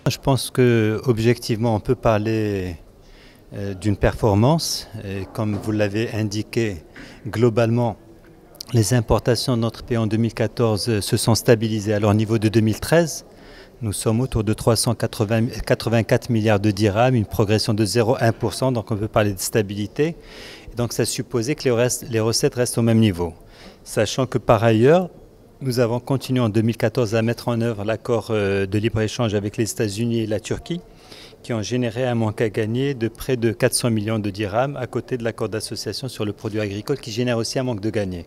Je pense que objectivement, on peut parler d'une performance. Et comme vous l'avez indiqué, globalement, les importations de notre pays en 2014 se sont stabilisées à leur niveau de 2013. Nous sommes autour de 384 milliards de dirhams, une progression de 0,1%, donc on peut parler de stabilité. Et donc ça supposait que les recettes restent au même niveau. Sachant que par ailleurs, nous avons continué en 2014 à mettre en œuvre l'accord de libre-échange avec les États-Unis et la Turquie, qui ont généré un manque à gagner de près de 400 millions de dirhams, à côté de l'accord d'association sur le produit agricole, qui génère aussi un manque de gagné.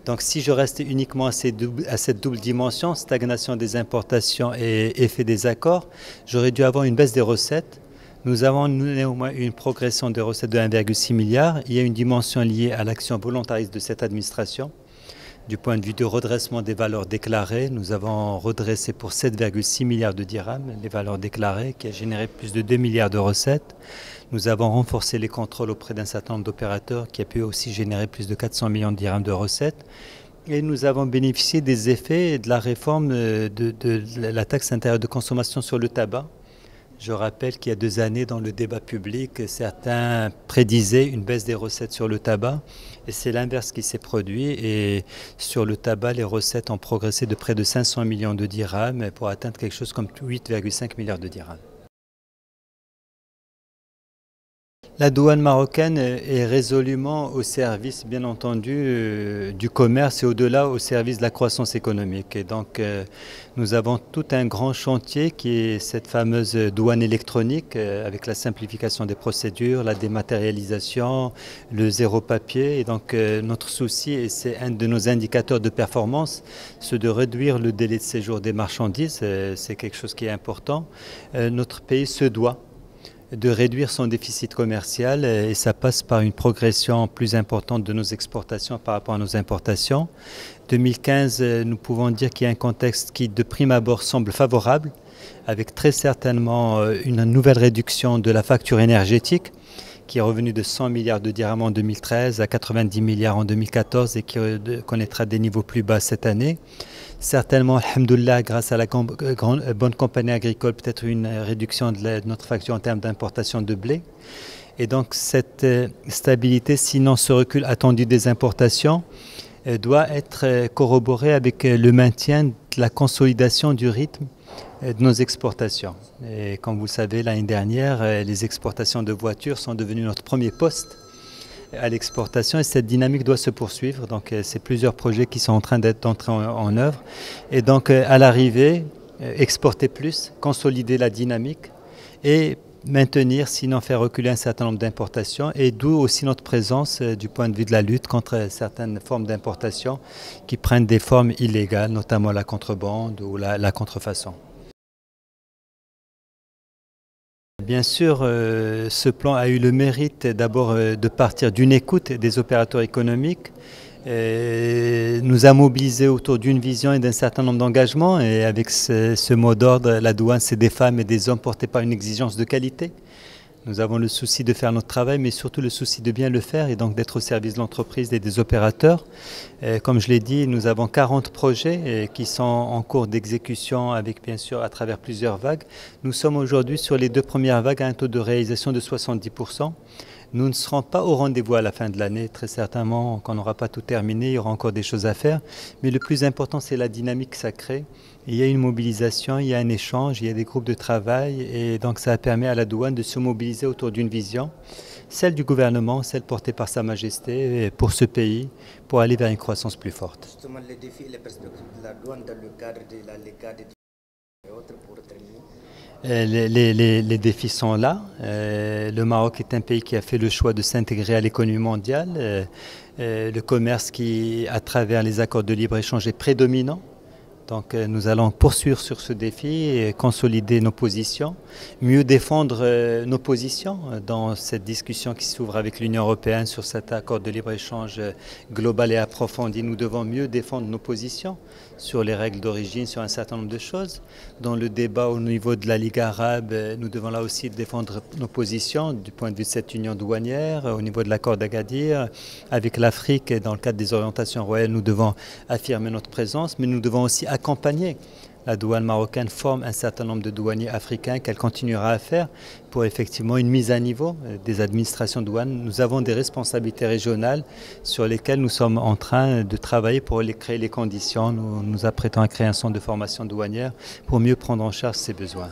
Donc si je restais uniquement à cette double dimension, stagnation des importations et effet des accords, j'aurais dû avoir une baisse des recettes. Nous avons néanmoins une progression des recettes de 1,6 milliard. Il y a une dimension liée à l'action volontariste de cette administration. Du point de vue du redressement des valeurs déclarées, nous avons redressé pour 7,6 milliards de dirhams les valeurs déclarées, qui a généré plus de 2 milliards de recettes. Nous avons renforcé les contrôles auprès d'un certain nombre d'opérateurs, qui a pu aussi générer plus de 400 millions de dirhams de recettes. Et nous avons bénéficié des effets de la réforme de la taxe intérieure de consommation sur le tabac. Je rappelle qu'il y a 2 années, dans le débat public, certains prédisaient une baisse des recettes sur le tabac. Et c'est l'inverse qui s'est produit. Et sur le tabac, les recettes ont progressé de près de 500 millions de dirhams pour atteindre quelque chose comme 8,5 milliards de dirhams. La douane marocaine est résolument au service, bien entendu, du commerce et au-delà au service de la croissance économique. Et donc, nous avons tout un grand chantier qui est cette fameuse douane électronique avec la simplification des procédures, la dématérialisation, le zéro papier. Et donc, notre souci, et c'est un de nos indicateurs de performance, c'est de réduire le délai de séjour des marchandises. C'est quelque chose qui est important. Notre pays se doit de réduire son déficit commercial et ça passe par une progression plus importante de nos exportations par rapport à nos importations. 2015, nous pouvons dire qu'il y a un contexte qui de prime abord semble favorable, avec très certainement une nouvelle réduction de la facture énergétique qui est revenue de 100 milliards de dirhams en 2013 à 90 milliards en 2014 et qui connaîtra des niveaux plus bas cette année. Certainement, alhamdoulilah, grâce à la bonne compagnie agricole, peut-être une réduction de notre facture en termes d'importation de blé. Et donc cette stabilité, sinon ce recul attendu des importations, doit être corroborée avec le maintien de la consolidation du rythme de nos exportations. Et comme vous le savez, l'année dernière, les exportations de voitures sont devenues notre premier poste à l'exportation et cette dynamique doit se poursuivre. Donc c'est plusieurs projets qui sont en train d'entrer en œuvre. Et donc à l'arrivée, exporter plus, consolider la dynamique et maintenir, sinon faire reculer un certain nombre d'importations, et d'où aussi notre présence du point de vue de la lutte contre certaines formes d'importation qui prennent des formes illégales, notamment la contrebande ou la contrefaçon. Bien sûr, ce plan a eu le mérite d'abord de partir d'une écoute des opérateurs économiques, nous a mobilisés autour d'une vision et d'un certain nombre d'engagements, et avec ce mot d'ordre, la douane c'est des femmes et des hommes portés par une exigence de qualité. Nous avons le souci de faire notre travail, mais surtout le souci de bien le faire et donc d'être au service de l'entreprise et des opérateurs. Comme je l'ai dit, nous avons 40 projets qui sont en cours d'exécution avec bien sûr à travers plusieurs vagues. Nous sommes aujourd'hui sur les 2 premières vagues à un taux de réalisation de 70%. Nous ne serons pas au rendez-vous à la fin de l'année, très certainement, quand on n'aura pas tout terminé, il y aura encore des choses à faire. Mais le plus important, c'est la dynamique que ça crée. Il y a une mobilisation, il y a un échange, il y a des groupes de travail et donc ça permet à la douane de se mobiliser autour d'une vision, celle du gouvernement, celle portée par Sa Majesté pour ce pays, pour aller vers une croissance plus forte. Justement, les défis et les perspectives de la douane dans le cadre de la LECAD et autres pour terminer. Les défis sont là. Le Maroc est un pays qui a fait le choix de s'intégrer à l'économie mondiale. Le commerce qui, à travers les accords de libre-échange, est prédominant. Donc nous allons poursuivre sur ce défi et consolider nos positions, mieux défendre nos positions dans cette discussion qui s'ouvre avec l'Union européenne sur cet accord de libre-échange global et approfondi. Nous devons mieux défendre nos positions sur les règles d'origine, sur un certain nombre de choses. Dans le débat au niveau de la Ligue arabe, nous devons là aussi défendre nos positions du point de vue de cette union douanière, au niveau de l'accord d'Agadir. Avec l'Afrique, dans le cadre des orientations royales, nous devons affirmer notre présence, mais nous devons aussi accompagner La douane marocaine forme un certain nombre de douaniers africains qu'elle continuera à faire pour effectivement une mise à niveau des administrations douanes. Nous avons des responsabilités régionales sur lesquelles nous sommes en train de travailler pour créer les conditions. Nous nous apprêtons à créer un centre de formation douanière pour mieux prendre en charge ces besoins.